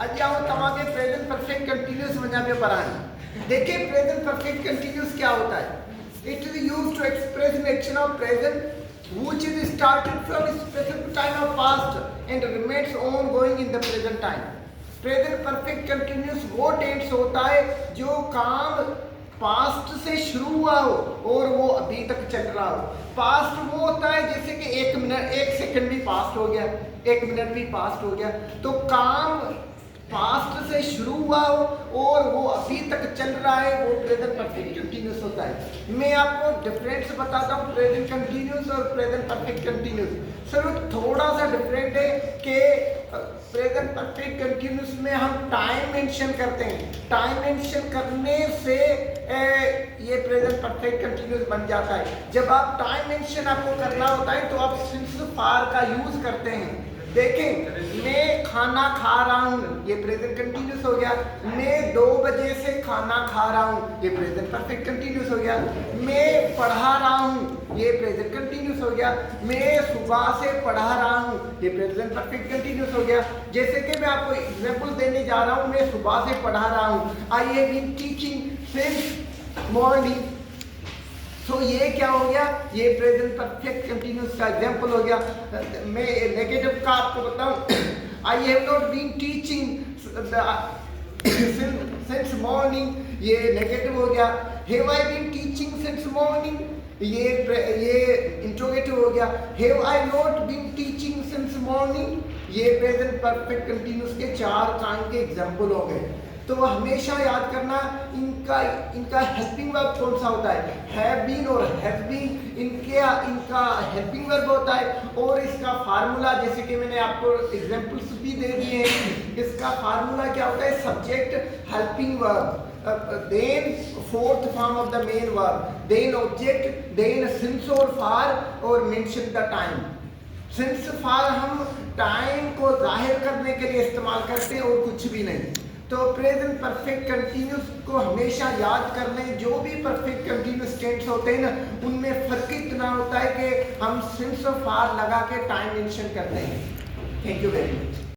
अज्जाओ तमाके present perfect continuous वजामे परान। देखिए प्रेजेंट परफेक्ट कंटिन्यूस क्या होता है। It is used to express an action of present which is started from specific time of past and remains ongoing in the present time. Present perfect continuous वो tense होता है जो काम past से शुरू हुआ हो और वो अभी तक चल रहा हो। पास्ट वो होता है जैसे कि 1 मिनट 1 सेकंड भी पास्ट हो गया, 1 मिनट भी पास्ट हो गया, तो काम पास्ट से शुरू हुआ हो और वो अभी तक चल रहा है, वो प्रेजेंट परफेक्ट कंटिन्यूस होता है। मैं आपको डिफरेंस बताता हूँ प्रेजेंट कंटिन्यूस और प्रेजेंट परफेक्ट कंटिन्यूस। सिर्फ थोड़ा सा डिफरेंट है कि प्रेजेंट परफेक्ट कंटिन्यूस में हम टाइम मेंशन करते हैं। टाइम मेंशन करने से ये प्रेजेंट परफेक्ट कंटिन्यूस बन जाता है। जब आप टाइम मेंशन आपको करना होता है तो आप सिंस फार का यूज करते हैं। देखें, मैं खाना खा रहा हूँ, ये प्रेजेंट कंटिन्यूस हो गया। मैं 2 बजे से खाना खा रहा हूँ, ये प्रेजेंट परफेक्ट कंटिन्यूस हो गया। मैं पढ़ा रहा हूँ, ये प्रेजेंट कंटिन्यूस हो गया। मैं सुबह से पढ़ा रहा हूँ, ये प्रेजेंट परफेक्ट कंटिन्यूस हो गया। जैसे कि मैं आपको एग्जांपल देने जा रहा हूँ, मैं सुबह से पढ़ा रहा हूँ। I have been teaching since morning. तो ये क्या हो गया, ये प्रेजेंट परफेक्ट कंटिन्यूस का एग्जांपल हो गया। मैं नेगेटिव का आपको बताऊं, I have not been teaching since morning, ये नेगेटिव हो गया। Have I been teaching since morning, ये इंट्रोगेटिव हो गया। Have I not been teaching since morning, ये प्रेजेंट परफेक्ट कंटिन्यूस के 4 काइंड के एग्जांपल हो गए। तो हमेशा याद करना इनका हेल्पिंग वर्ब कौन सा होता है, हैव बीन और हैव बीन। इनका हेल्पिंग वर्ब होता है और इसका फार्मूला जैसे कि मैंने आपको एग्जांपल्स भी दे दिए हैं। इसका फार्मूला क्या होता है, subject helping verb, then fourth form of the main verb, then object, then since or for or mention the time. Since for हम टाइम को जाहिर करने के लिए इस्तेमाल करते हैं और कुछ भी नहीं। तो प्रेजेंट परफेक्ट कंटिन्यूस को हमेशा याद कर लें। जो भी परफेक्ट कंटिन्यूस टेंस होते हैं ना, उनमें फर्क इतना होता है कि हम सिंस और फार लगा के टाइम मेंशन करते हैं। Thank you very much.